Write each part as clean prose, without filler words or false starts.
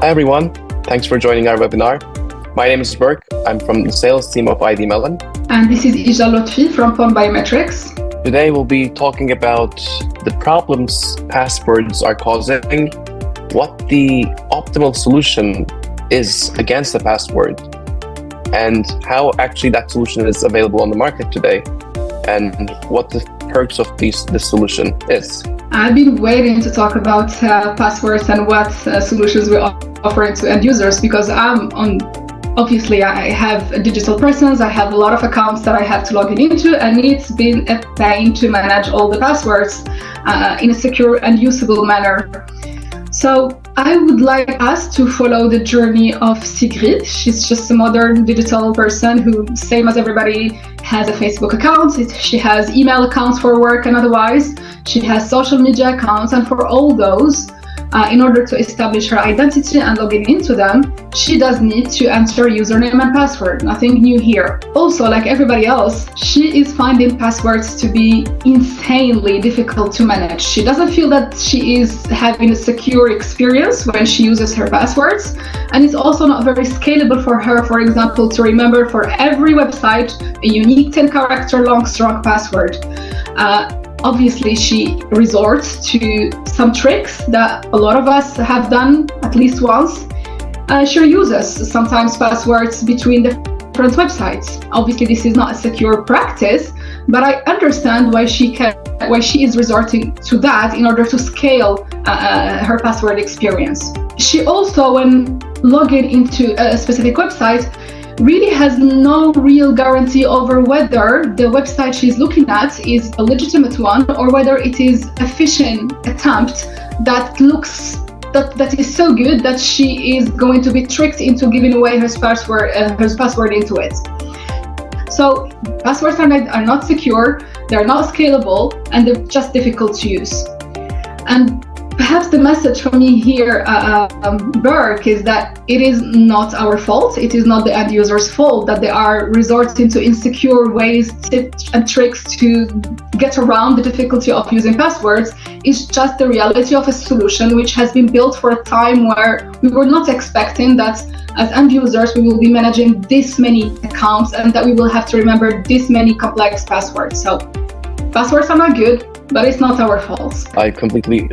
Hi everyone, thanks for joining our webinar. My name is Burke, I'm from the sales team of IDmelon. And this is Ija from Pone Biometrics. Today we'll be talking about the problems passwords are causing, what the optimal solution is against the password, and how actually that solution is available on the market today, and what the perks of this solution is. I've been waiting to talk about passwords and what solutions we're offering to end users, because obviously I have a digital presence, I have a lot of accounts that I have to log into, and it's been a pain to manage all the passwords in a secure and usable manner. So I would like us to follow the journey of Sigrid. She's just a modern digital person who, same as everybody, has a Facebook account. She has email accounts for work and otherwise. She has social media accounts, and for all those, in order to establish her identity and logging into them, she does need to enter username and password. Nothing new here. Also, like everybody else, she is finding passwords to be insanely difficult to manage. She doesn't feel that she is having a secure experience when she uses her passwords, and it's also not very scalable for her, for example, to remember for every website a unique 10-character long strong password. Obviously, she resorts to some tricks that a lot of us have done at least once. She uses sometimes passwords between different websites. Obviously, this is not a secure practice, but I understand why she is resorting to that in order to scale her password experience. She also, when logging into a specific website, really has no real guarantee over whether the website she's looking at is a legitimate one or whether it is a phishing attempt that is so good that she is going to be tricked into giving away her password into it. So passwords are not secure, they're not scalable, and they're just difficult to use. And perhaps the message for me here, Burke, is that it is not our fault. It is not the end user's fault that they are resorting to insecure ways, tips and tricks to get around the difficulty of using passwords. It's just the reality of a solution which has been built for a time where we were not expecting that as end users we will be managing this many accounts and that we will have to remember this many complex passwords. So passwords are not good, but it's not our fault. I completely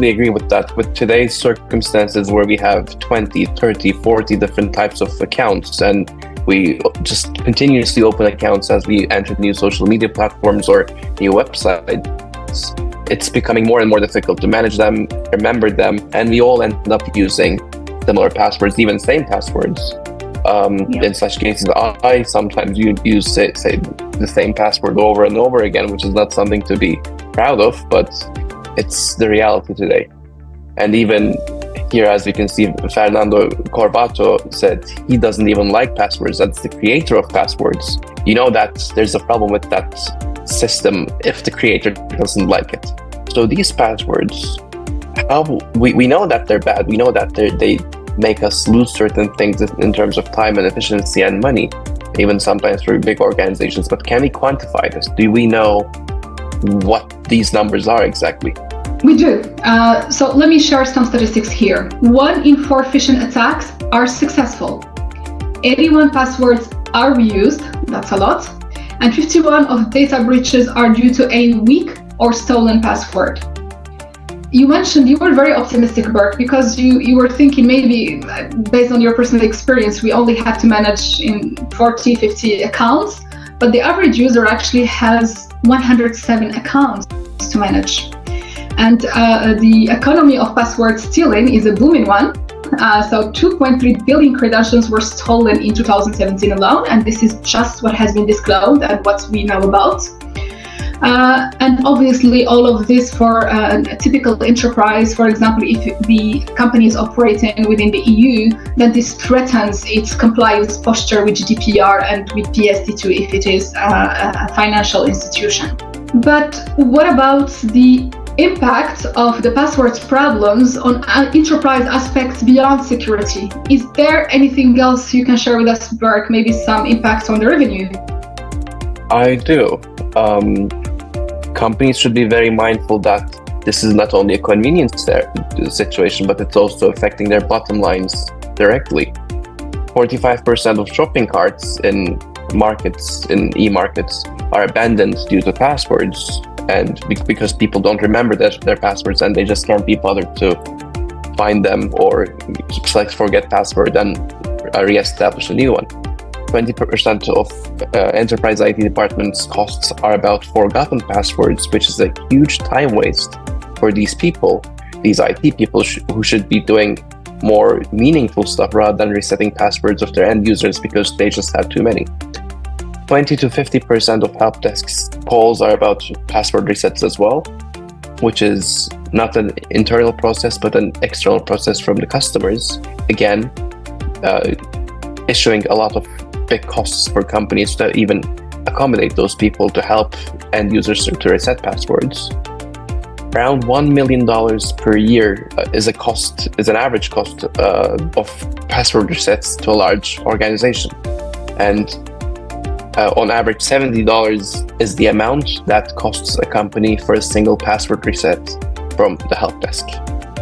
agree with that. With today's circumstances where we have 20, 30, 40 different types of accounts, and we just continuously open accounts as we enter new social media platforms or new websites, it's becoming more and more difficult to manage them, remember them, and we all end up using similar passwords, even same passwords. In such cases, I sometimes use say the same password over and over again, which is not something to be proud of, but it's the reality today. And even here, as we can see, Fernando Corbato said he doesn't even like passwords. That's the creator of passwords. You know that there's a problem with that system if the creator doesn't like it. So these passwords, we know that they're bad. We know that they make us lose certain things in terms of time and efficiency and money, even sometimes for big organizations. But can we quantify this? Do we know what these numbers are exactly? We do. So let me share some statistics here. 1 in 4 phishing attacks are successful. 81 passwords are reused, that's a lot, and 51 of data breaches are due to a weak or stolen password. You mentioned you were very optimistic, Burke, because you were thinking maybe based on your personal experience, we only have to manage in 40, 50 accounts, but the average user actually has 107 accounts to manage. And the economy of password stealing is a booming one. So 2.3 billion credentials were stolen in 2017 alone, and this is just what has been disclosed and what we know about. And obviously all of this for a typical enterprise. For example, if the company is operating within the EU, then this threatens its compliance posture with GDPR and with PSD2 if it is a financial institution. But what about the impact of the passwords problems on enterprise aspects beyond security? Is there anything else you can share with us, Burke? Maybe some impact on the revenue? I do. Companies should be very mindful that this is not only a convenience situation, but it's also affecting their bottom lines directly. 45% of shopping carts in markets, in e-markets, are abandoned due to passwords, and because people don't remember their passwords and they just can't be bothered to find them, or select forget password and re-establish a new one. 20% of enterprise IT departments' costs are about forgotten passwords, which is a huge time waste for these people, these IT people who should be doing more meaningful stuff rather than resetting passwords of their end users because they just have too many. 20 to 50% of help desks calls are about password resets as well, which is not an internal process but an external process from the customers. Again, issuing a lot of big costs for companies to even accommodate those people to help end users to reset passwords. Around $1 million per year is an average cost of password resets to a large organization. And on average, $70 is the amount that costs a company for a single password reset from the help desk.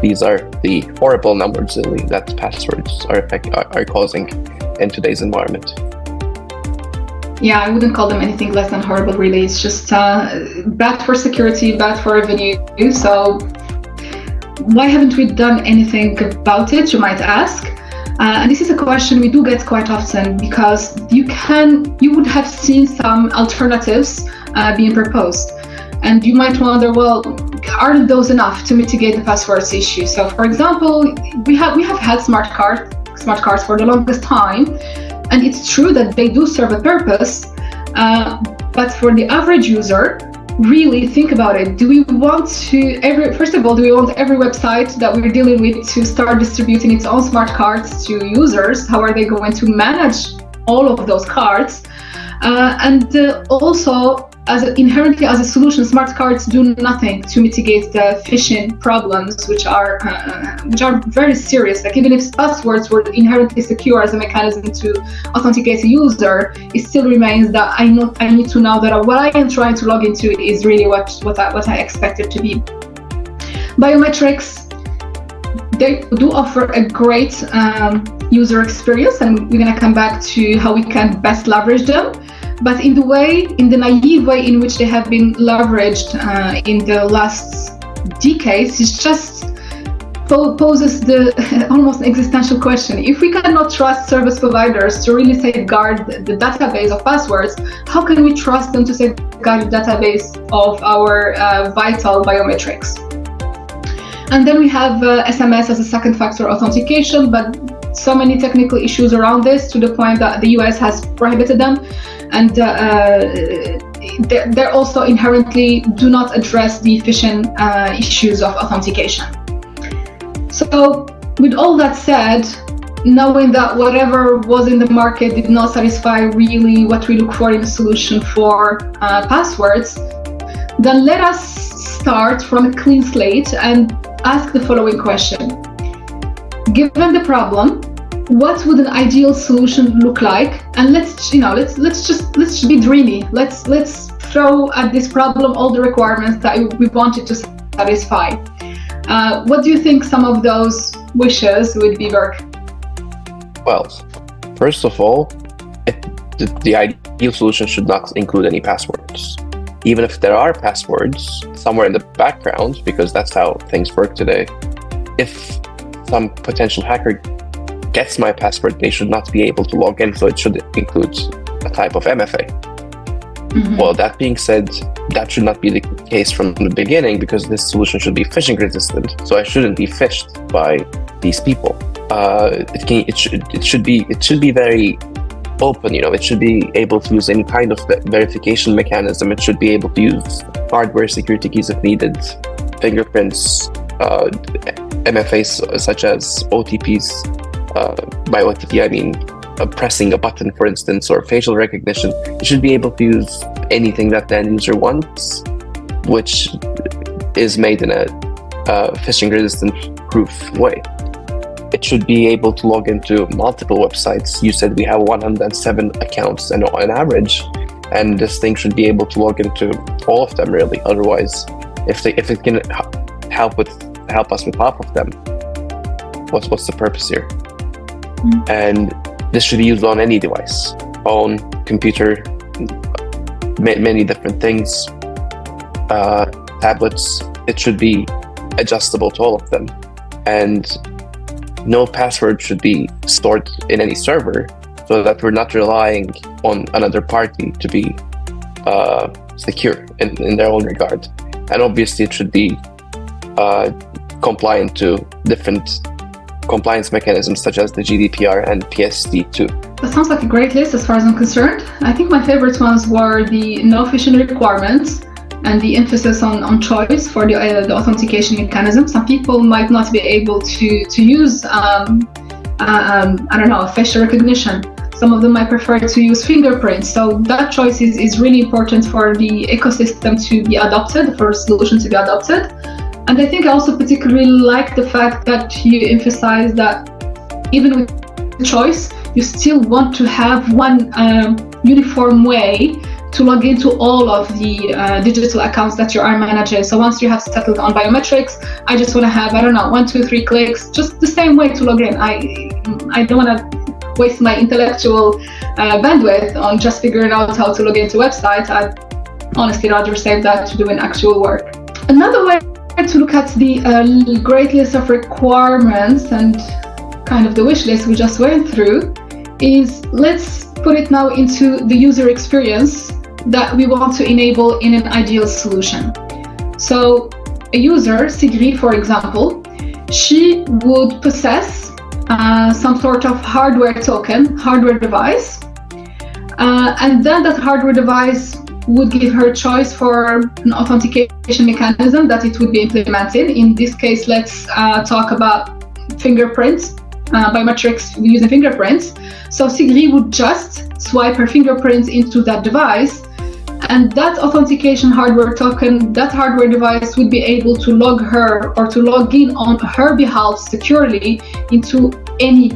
These are the horrible numbers really that passwords are causing in today's environment. Yeah, I wouldn't call them anything less than horrible, really. It's just bad for security, bad for revenue. So why haven't we done anything about it, you might ask? And this is a question we do get quite often, because you would have seen some alternatives being proposed. And you might wonder, well, aren't those enough to mitigate the passwords issue? So for example, we have had smart cards for the longest time. And it's true that they do serve a purpose, but for the average user, really think about it. Do we want first of all, do we want every website that we're dealing with to start distributing its own smart cards to users? How are they going to manage all of those cards? And also, inherently as a solution, smart cards do nothing to mitigate the phishing problems, which are very serious. Like, even if passwords were inherently secure as a mechanism to authenticate a user, it still remains that I need to know that what I am trying to log into is really what I expect it to be. Biometrics, they do offer a great user experience, and we're going to come back to how we can best leverage them. But in the naive way in which they have been leveraged in the last decades, it just poses the almost existential question. If we cannot trust service providers to really safeguard the database of passwords, how can we trust them to safeguard the database of our vital biometrics? And then we have SMS as a second factor authentication, but so many technical issues around this, to the point that the US has prohibited them. And they also inherently do not address the phishing issues of authentication. So with all that said, knowing that whatever was in the market did not satisfy really what we look for in a solution for passwords, then let us start from a clean slate and ask the following question. Given the problem, what would an ideal solution look like? And let's just be dreamy. Let's throw at this problem all the requirements that we want it to satisfy. What do you think some of those wishes would be, Berk? Well, first of all, the ideal solution should not include any passwords. Even if there are passwords somewhere in the background, because that's how things work today, if some potential hacker gets my password, they should not be able to log in, so it should include a type of MFA. Mm-hmm. Well, that being said, that should not be the case from the beginning, because this solution should be phishing resistant, so I shouldn't be phished by these people. It should be very open, it should be able to use any kind of verification mechanism. It should be able to use hardware security keys if needed, fingerprints, MFAs such as OTPs. By OTP, I mean pressing a button, for instance, or facial recognition. You should be able to use anything that the end user wants, which is made in a phishing-resistant proof way. It should be able to log into multiple websites. You said we have 107 accounts on average, and this thing should be able to log into all of them, really. Otherwise, if it can help us with half of them. What's the purpose here? And this should be used on any device, phone, computer, many different things, tablets. It should be adjustable to all of them, and no password should be stored in any server, so that we're not relying on another party to be secure in their own regard. And obviously it should be compliant to different compliance mechanisms such as the GDPR and PSD2. That sounds like a great list as far as I'm concerned. I think my favorite ones were the no phishing requirements and the emphasis on choice for the authentication mechanism. Some people might not be able to use facial recognition. Some of them might prefer to use fingerprints. So that choice is really important for the ecosystem to be adopted, for a solution to be adopted. And I think I also particularly like the fact that you emphasize that even with choice, you still want to have one uniform way to log into all of the digital accounts that you are managing. So once you have settled on biometrics, I just want to have, 1, 2, 3 clicks, just the same way to log in. I don't want to waste my intellectual bandwidth on just figuring out how to log into websites. I'd honestly rather save that to doing actual work. Another way to look at the great list of requirements and kind of the wish list we just went through is, let's put it now into the user experience that we want to enable in an ideal solution. So a user, Sigrid for example, she would possess some sort of hardware token, hardware device, and then that hardware device would give her choice for an authentication mechanism that it would be implemented. In this case, let's talk about fingerprints, biometrics using fingerprints. So Sigrid would just swipe her fingerprints into that device, and that authentication hardware token, that hardware device would be able to log her or to log in on her behalf securely into any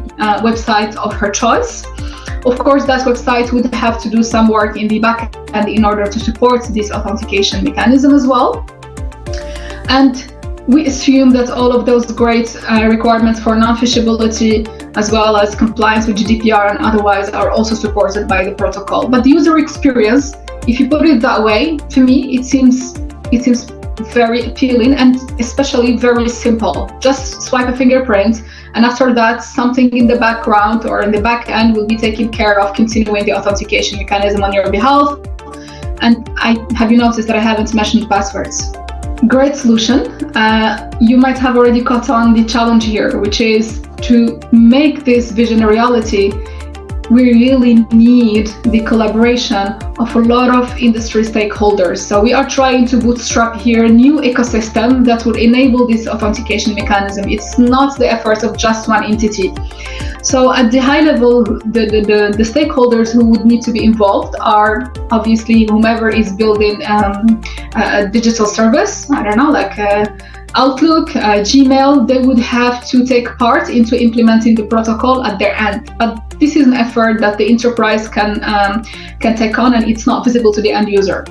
website of her choice. Of course, that website would have to do some work in the back end in order to support this authentication mechanism as well. And we assume that all of those great requirements for non-phishability as well as compliance with GDPR and otherwise are also supported by the protocol. But the user experience, if you put it that way, to me it seems very appealing and especially very simple. Just swipe a fingerprint, and after that, something in the background or in the back end will be taken care of, continuing the authentication mechanism on your behalf. And have you noticed that I haven't mentioned passwords? Great solution. You might have already caught on the challenge here, which is to make this vision a reality. We really need the collaboration of a lot of industry stakeholders. So we are trying to bootstrap here a new ecosystem that would enable this authentication mechanism. It's not the effort of just one entity. So at the high level, the stakeholders who would need to be involved are obviously whomever is building a digital service, like Outlook, Gmail. They would have to take part into implementing the protocol at their end. But this is an effort that the enterprise can take on, and it's not visible to the end user.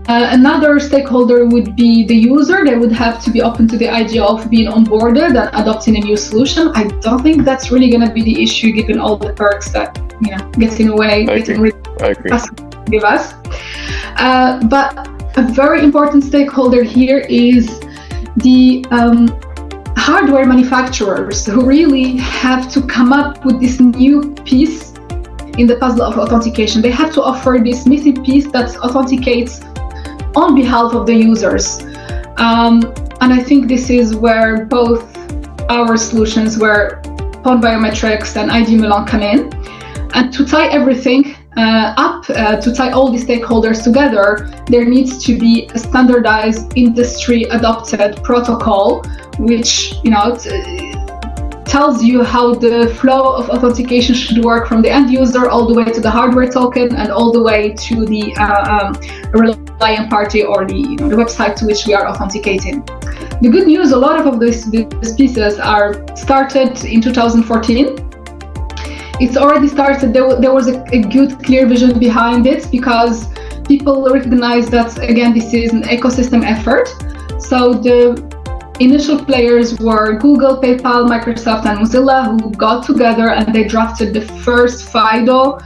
Another stakeholder would be the user. They would have to be open to the idea of being onboarded and adopting a new solution. I don't think that's really going to be the issue, given all the perks that getting away, getting rid of give us. But a very important stakeholder here is the hardware manufacturers, who really have to come up with this new piece in the puzzle of authentication. They have to offer this missing piece that authenticates on behalf of the users. And I think this is where both our solutions, where Pone Biometrics and IDmelon come in. And to tie everything to tie all the stakeholders together, there needs to be a standardized industry adopted protocol, which tells you how the flow of authentication should work from the end user all the way to the hardware token and all the way to the reliant party or the website to which we are authenticating. The good news, a lot of these pieces are started in 2014. It's already started. There was a good, clear vision behind it, because people recognize that, again, this is an ecosystem effort. So the initial players were Google, PayPal, Microsoft, and Mozilla, who got together and they drafted the first FIDO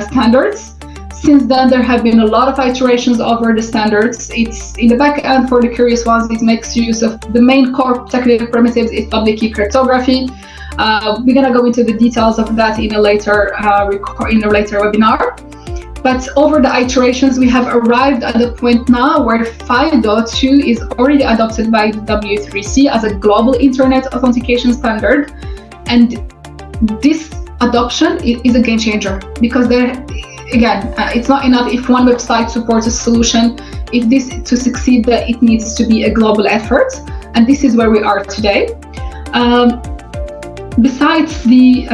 standards. Since then, there have been a lot of iterations over the standards. It's in the back end for the curious ones. It makes use of the main core technical primitives is public key cryptography. We're gonna go into the details of that in a later webinar. But over the iterations, we have arrived at the point now where FIDO 2 is already adopted by the W3C as a global internet authentication standard. And this adoption is a game changer because it's not enough if one website supports a solution. If this to succeed, it needs to be a global effort. And this is where we are today. Besides the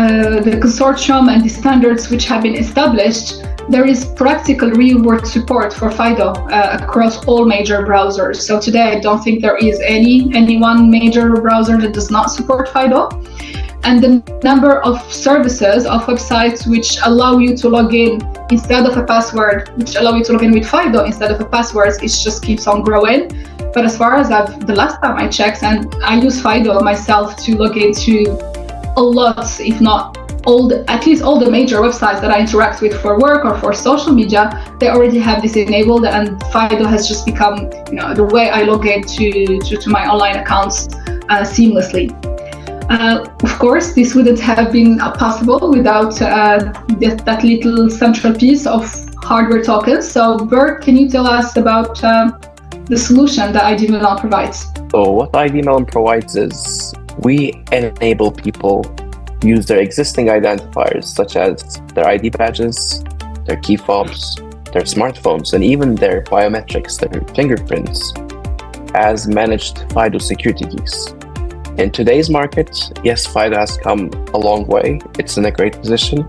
consortium and the standards which have been established, there is practical real-world support for FIDO across all major browsers. So today, I don't think there is any one major browser that does not support FIDO. And the number of services of websites which allow you to log in instead of a password, which allow you to log in with FIDO instead of a password, it just keeps on growing. But as far as the last time I checked, and I use FIDO myself to log into a lot, if not at least all the major websites that I interact with for work or for social media, they already have this enabled, and FIDO has just become, the way I log in to my online accounts seamlessly. Of course, this wouldn't have been possible without that little central piece of hardware tokens. So, Bert, can you tell us about the solution that IDmelon provides? So, what IDmelon provides is we enable people use their existing identifiers, such as their ID badges, their key fobs, their smartphones, and even their biometrics, their fingerprints, as managed FIDO security keys. In today's market, yes, FIDO has come a long way. It's in a great position,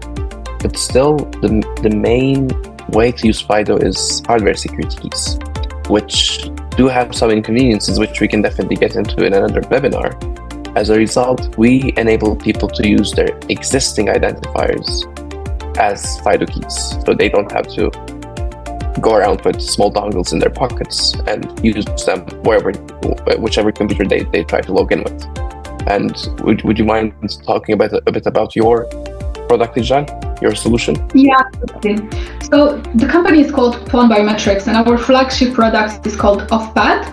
but still the main way to use FIDO is hardware security keys, which do have some inconveniences, which we can definitely get into in another webinar. As a result, we enable people to use their existing identifiers as FIDO keys, so they don't have to go around with small dongles in their pockets and use them whichever computer they try to log in with. And would you mind talking a bit about your product design, your solution? Yeah, absolutely. So the company is called Pone Biometrics, and our flagship product is called Offpad.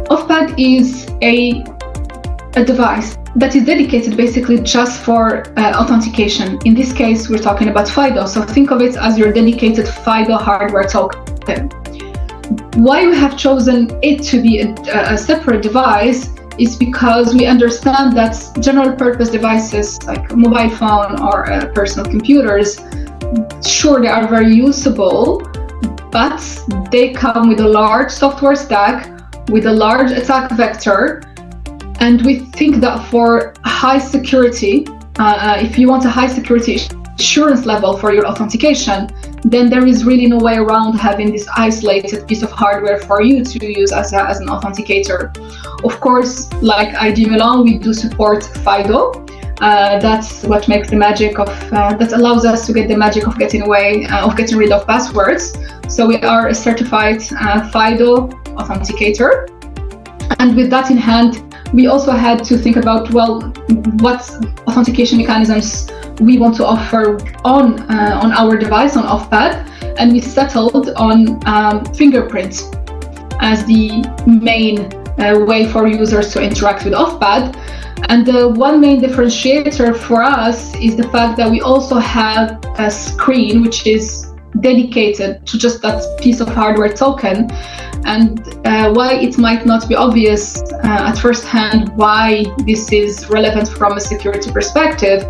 Offpad is a device that is dedicated basically just for authentication. In this case, we're talking about FIDO, so think of it as your dedicated FIDO hardware token. Why we have chosen it to be a separate device is because we understand that general purpose devices like a mobile phone or personal computers, sure, they are very usable, but they come with a large software stack, with a large attack vector. And we think that for high security, if you want a high security assurance level for your authentication, then there is really no way around having this isolated piece of hardware for you to use as an authenticator. Of course, like IDmelon, we do support FIDO. That's what makes the magic of, that allows us to get the magic of getting rid of passwords. So we are a certified FIDO authenticator. And with that in hand, we also had to think about, what authentication mechanisms we want to offer on our device, on Offpad, and we settled on fingerprint as the main way for users to interact with Offpad. And the one main differentiator for us is the fact that we also have a screen which is dedicated to just that piece of hardware token. And why it might not be obvious at first hand why this is relevant from a security perspective,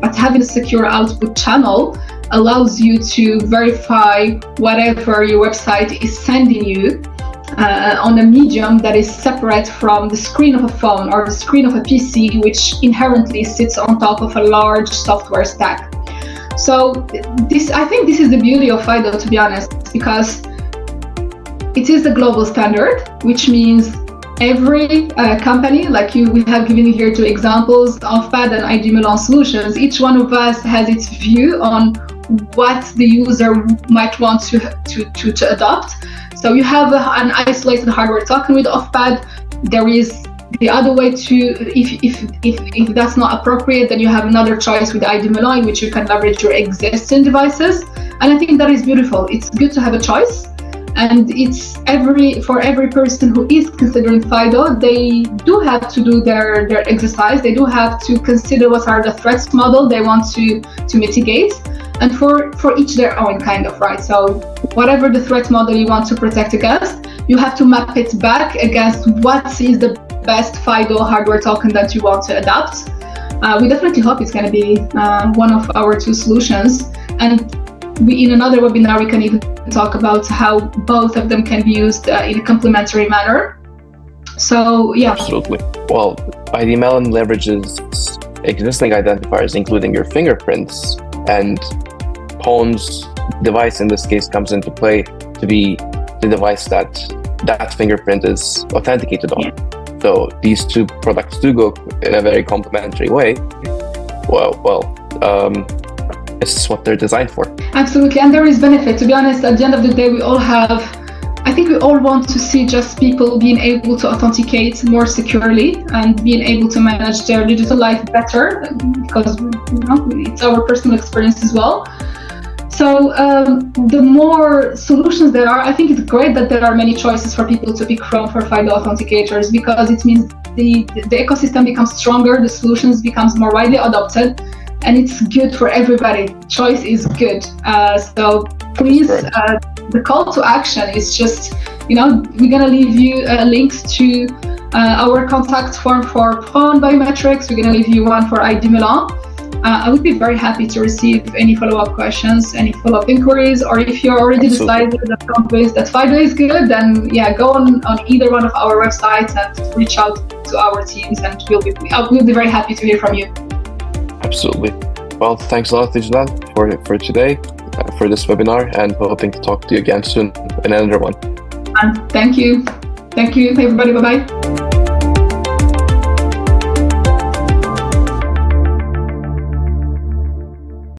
but having a secure output channel allows you to verify whatever your website is sending you on a medium that is separate from the screen of a phone or the screen of a PC, which inherently sits on top of a large software stack. So I think this is the beauty of FIDO, to be honest, because it is a global standard, which means every company, like we have given you here two examples, Offpad and IDmelon Solutions, each one of us has its view on what the user might want to adopt. So you have an isolated hardware token with off-pad. There is the other way to, if that's not appropriate, then you have another choice with IDmelon, in which you can leverage your existing devices. And I think that is beautiful. It's good to have a choice. And it's for every person who is considering FIDO, they do have to do their exercise. They do have to consider what are the threats model they want to mitigate. And for each their own kind of, right? So whatever the threat model you want to protect against, you have to map it back against what is the best FIDO hardware token that you want to adapt. We definitely hope it's going to be one of our two solutions. And in another webinar, we can even talk about how both of them can be used in a complementary manner. So, yeah. Absolutely. Well, IDmelon leverages existing identifiers, including your fingerprints, and Pone's device in this case comes into play to be the device that fingerprint is authenticated on. So these two products do go in a very complementary way. This is what they're designed for. Absolutely, and there is benefit. To be honest, at the end of the day, I think we all want to see just people being able to authenticate more securely and being able to manage their digital life better, because it's our personal experience as well. So the more solutions there are, I think it's great that there are many choices for people to pick from for FIDO authenticators, because it means the ecosystem becomes stronger, the solutions becomes more widely adopted, and it's good for everybody. Choice is good. So please, the call to action is just, we're gonna leave you links to our contact form for Pone Biometrics. We're gonna leave you one for IDmelon. I would be very happy to receive any follow-up questions, any follow-up inquiries, or if you're already decided that FIDO is good, then go on either one of our websites and reach out to our teams, and we'll be very happy to hear from you. Absolutely. Well, thanks a lot, Ijlan, for today, for this webinar, and hoping to talk to you again soon in another one. And thank you. Thank you, everybody. Bye-bye.